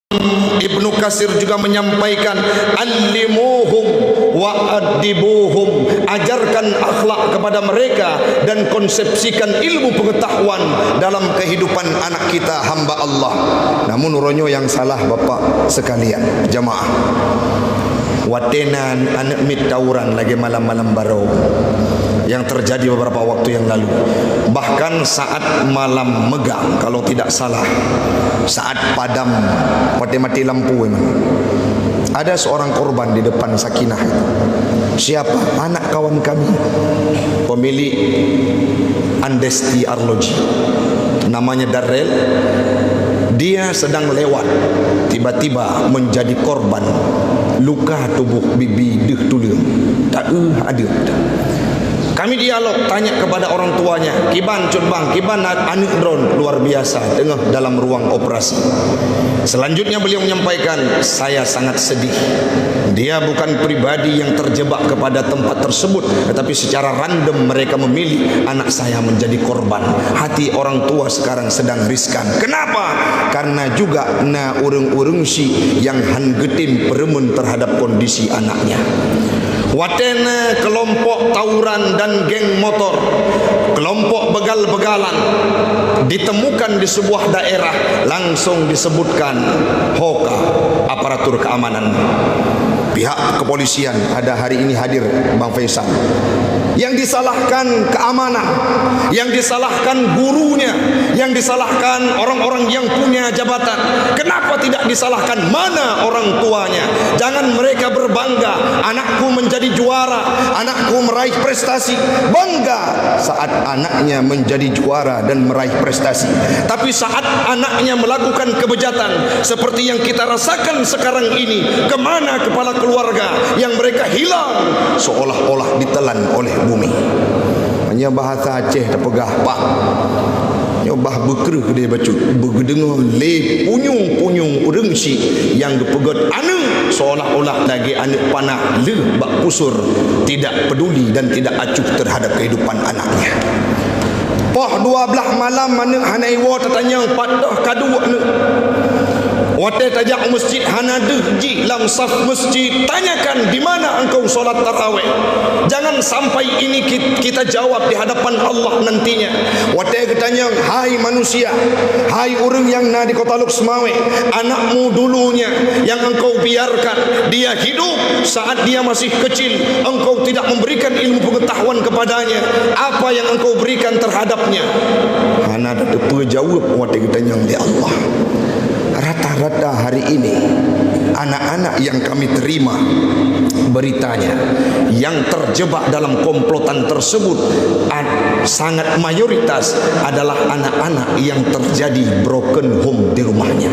Ibnu Katsir juga menyampaikan, allimuhum wa adibuhum, ajarkan akhlak kepada mereka dan konsepsikan ilmu pengetahuan dalam kehidupan anak kita hamba Allah. Namun ronyo yang salah bapak sekalian jamaah, watenan anak mit tawuran lagi malam-malam baru yang terjadi beberapa waktu yang lalu. Bahkan saat malam megang kalau tidak salah, saat padam mati lampu memang, ada seorang korban di depan Sakinah. Siapa? Anak kawan kami, pemilik Andesti Arloji, namanya Darrell. Dia sedang lewat, tiba-tiba menjadi korban luka tubuh bibi deh tulung. Tak ada. Kami dialog, tanya kepada orang tuanya, kiban bang, kiban anak drone luar biasa tengah dalam ruang operasi. Selanjutnya beliau menyampaikan, saya sangat sedih. Dia bukan pribadi yang terjebak kepada tempat tersebut, tetapi secara random mereka memilih anak saya menjadi korban. Hati orang tua sekarang sedang riskan. Kenapa? Karena juga na urung-urung si yang hanggetim peremun terhadap kondisi anaknya. Watena kelompok tawuran dan geng motor, kelompok begal-begalan ditemukan di sebuah daerah, langsung disebutkan HOKA, aparatur keamanan. Pihak kepolisian ada hari ini hadir, Bang Faisal. Yang disalahkan keamanan, yang disalahkan gurunya, yang disalahkan orang-orang yang punya jabatan. Kenapa tidak disalahkan mana orang tuanya? Jangan mereka berbangga, anakku menjadi juara, anakku meraih prestasi. Bangga saat anaknya menjadi juara dan meraih prestasi. Tapi saat anaknya melakukan kebejatan seperti yang kita rasakan sekarang ini, kemana kepala keluarga yang mereka hilang seolah-olah ditelan oleh bumi. Hanya bahasa Aceh terpegah pak, nyobah bekerah dia baca berdengar le punyung-punyung urang si yang dipegat anak seolah-olah lagi anak panah le bak pusur, tidak peduli dan tidak acuh terhadap kehidupan anaknya. Poh 12 malam anak hanaiwa tertanya padah kadu anak wate tajak masjid hanadeh ji lam saf masjid, tanyakan di mana engkau solat tarawih. Jangan sampai ini kita jawab di hadapan Allah nantinya. Wate ketanya, hai manusia, hai orang yang na di kota Luxmawe, anakmu dulunya yang engkau biarkan dia hidup saat dia masih kecil, engkau tidak memberikan ilmu pengetahuan kepadanya. Apa yang engkau berikan terhadapnya? Hana ada jawab wate ketanya oleh Allah. Rata-rata hari ini anak-anak yang kami terima beritanya yang terjebak dalam komplotan tersebut sangat mayoritas adalah anak-anak yang terjadi broken home di rumahnya.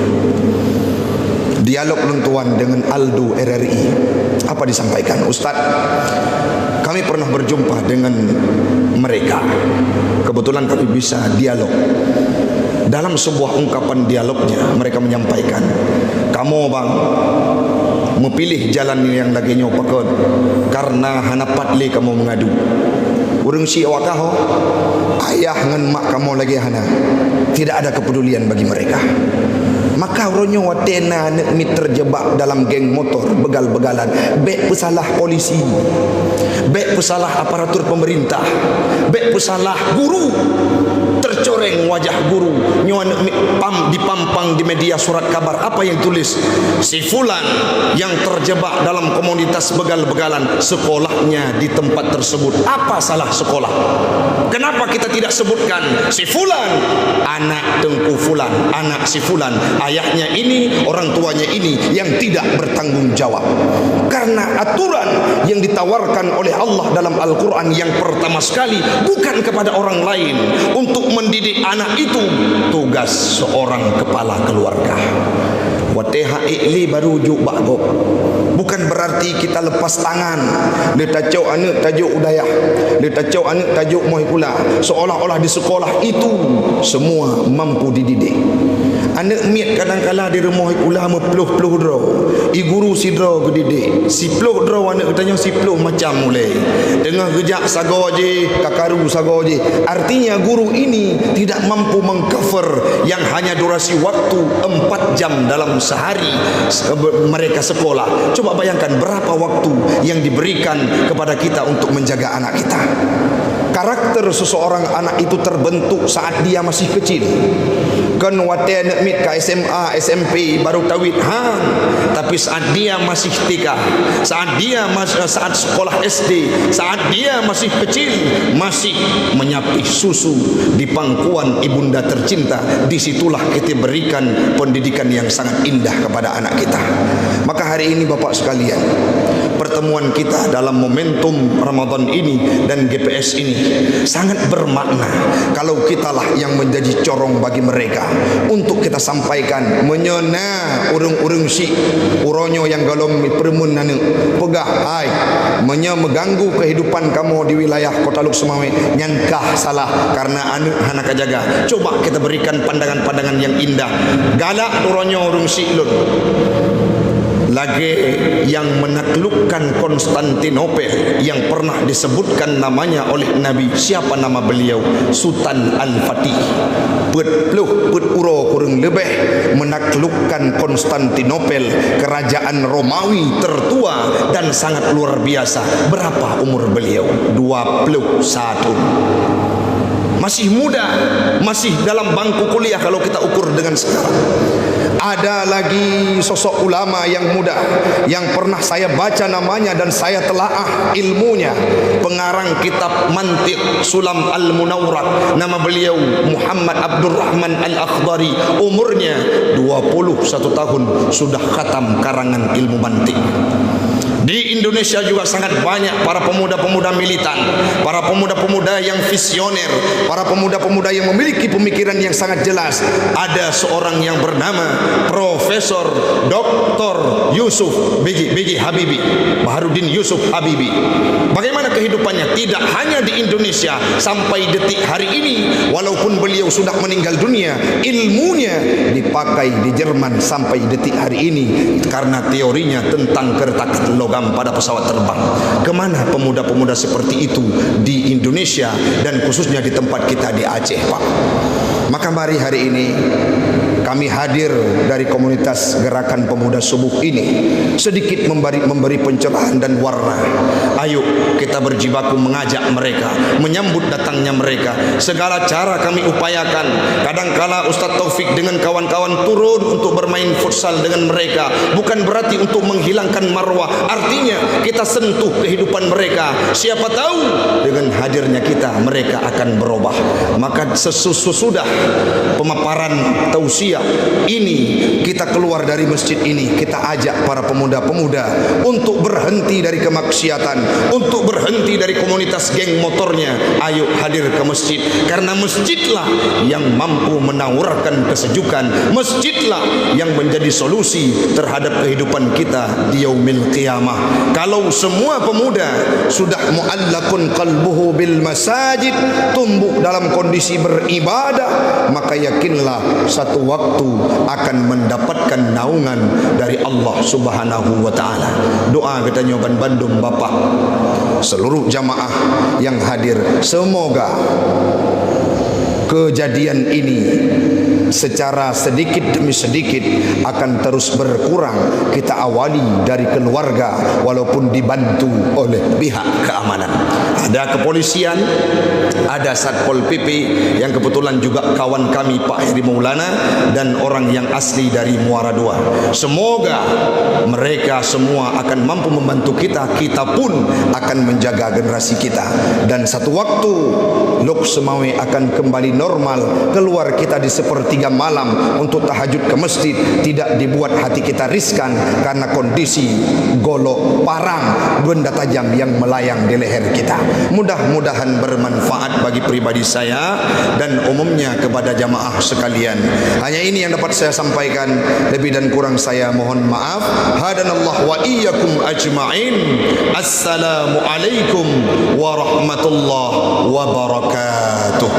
Dialog lentuan dengan Aldo RRI, apa disampaikan? Ustaz, kami pernah berjumpa dengan mereka, kebetulan kami bisa dialog. Dalam sebuah ungkapan dialognya mereka menyampaikan, kamu bang memilih jalan yang lagi nyopakan karena hanapat le kamu mengadu urang si awakaho ayah ngan mak kamu lagi hana, tidak ada kepedulian bagi mereka. Maka ronyo watena nek mi terjebak dalam geng motor begal-begalan, bek pesalah polisi, bek pesalah aparatur pemerintah, bek pesalah guru. Tercoreng wajah guru nyon dipampang di media surat kabar. Apa yang tulis? Si fulan yang terjebak dalam komunitas begal-begalan, sekolahnya di tempat tersebut. Apa salah sekolah? Kenapa kita tidak sebutkan si fulan, anak Tengku fulan, anak si fulan, ayahnya ini, orang tuanya ini yang tidak bertanggung jawab? Karena aturan yang ditawarkan oleh Allah dalam Al-Quran yang pertama sekali bukan kepada orang lain. Untuk mendidik anak itu tugas seorang kepala keluarga. Wateha ikli baru juk bakgop. Bukan berarti kita lepas tangan. Dia tajuk anak tajuk udayah, dia tajuk anak tajuk moh pula, seolah-olah di sekolah itu semua mampu dididik. Anak miat kadang-kala di rumah ulama peluh-peluh draw. I guru si draw ke didik. Si peluh draw anak katanya si peluh macam mulai. Tengah gejak sago je, kakaru sago je. Artinya guru ini tidak mampu mengcover yang hanya durasi waktu 4 jam dalam sehari mereka sekolah. Coba bayangkan berapa waktu yang diberikan kepada kita untuk menjaga anak kita. Karakter seseorang anak itu terbentuk saat dia masih kecil. Kan wate anak mit ke SMA, SMP baru tawid hang. Tapi saat dia masih TK, saat sekolah SD, saat dia masih kecil, masih menyapih susu di pangkuan ibunda tercinta, disitulah kita berikan pendidikan yang sangat indah kepada anak kita. Maka hari ini Bapak sekalian, pertemuan kita dalam momentum Ramadan ini dan GPS ini sangat bermakna kalau kitalah yang menjadi corong bagi mereka untuk kita sampaikan menyena urung-urung si uronyo yang galom permun nanu pegah hai mengganggu kehidupan kamu di wilayah Kota Luk Semawe nyankah salah karena anu hanak jaga. Coba kita berikan pandangan-pandangan yang indah. Galak uronyo urung si lun lagi yang menaklukkan Konstantinopel yang pernah disebutkan namanya oleh Nabi. Siapa nama beliau? Sultan Al-Fatih. Put uro kurang lebih menaklukkan Konstantinopel, kerajaan Romawi tertua dan sangat luar biasa. Berapa umur beliau? 21. Masih muda, masih dalam bangku kuliah kalau kita ukur dengan sekarang. Ada lagi sosok ulama yang muda yang pernah saya baca namanya dan saya telaah ilmunya, pengarang kitab Mantiq Sulam Al-Munawrak. Nama beliau Muhammad Abdurrahman Al-Akhdari. Umurnya 21 tahun sudah khatam karangan ilmu mantiq. Di Indonesia juga sangat banyak para pemuda-pemuda militan, para pemuda-pemuda yang visioner, para pemuda-pemuda yang memiliki pemikiran yang sangat jelas. Ada seorang yang bernama Profesor Dr. Yusuf B.J. Habibie, Baharudin Yusuf Habibie. Bagaimana kehidupannya? Tidak hanya di Indonesia, sampai detik hari ini, walaupun beliau sudah meninggal dunia, ilmunya dipakai di Jerman sampai detik hari ini karena teorinya tentang keretakan logam pada pesawat terbang. Kemana pemuda-pemuda seperti itu di Indonesia dan khususnya di tempat kita di Aceh, Pak? Maka mari hari ini kami hadir dari komunitas Gerakan Pemuda Subuh ini sedikit memberi pencerahan dan warna. Ayo kita berjibaku mengajak mereka, menyambut datangnya mereka. Segala cara kami upayakan. Kadangkala Ustaz Taufik dengan kawan-kawan turun untuk bermain futsal dengan mereka, bukan berarti untuk menghilangkan marwah. Artinya kita sentuh kehidupan mereka. Siapa tahu dengan hadirnya kita mereka akan berubah. Maka sesudah pemaparan tausiah ini, kita keluar dari masjid ini, kita ajak para pemuda-pemuda untuk berhenti dari kemaksiatan, untuk berhenti dari komunitas geng motornya. Ayo hadir ke masjid, karena masjidlah yang mampu menawarkan kesejukan, masjidlah yang menjadi solusi terhadap kehidupan kita di yaumil qiyamah. Kalau semua pemuda sudah mu'allakun qalbuhu bil masajid, tumbuh dalam kondisi beribadah, maka yakinlah satu waktu akan mendapatkan naungan dari Allah Subhanahu wa taala. Doa kita nyoban Bandung Bapak, seluruh jamaah yang hadir, semoga kejadian ini secara sedikit demi sedikit akan terus berkurang. Kita awali dari keluarga, walaupun dibantu oleh pihak keamanan. Ada kepolisian, ada Satpol PP yang kebetulan juga kawan kami Pak Heri Maulana dan orang yang asli dari Muara II. Semoga mereka semua akan mampu membantu kita, kita pun akan menjaga generasi kita. Dan satu waktu Luk Semawe akan kembali normal, keluar kita di sepertiga malam untuk tahajud ke masjid, tidak dibuat hati kita riskan karena kondisi golok parang benda tajam yang melayang di leher kita. Mudah-mudahan bermanfaat bagi pribadi saya dan umumnya kepada jamaah sekalian. Hanya ini yang dapat saya sampaikan, lebih dan kurang saya mohon maaf. Hadanallah wa iyyakum ajma'in. Assalamualaikum warahmatullahi wabarakatuh.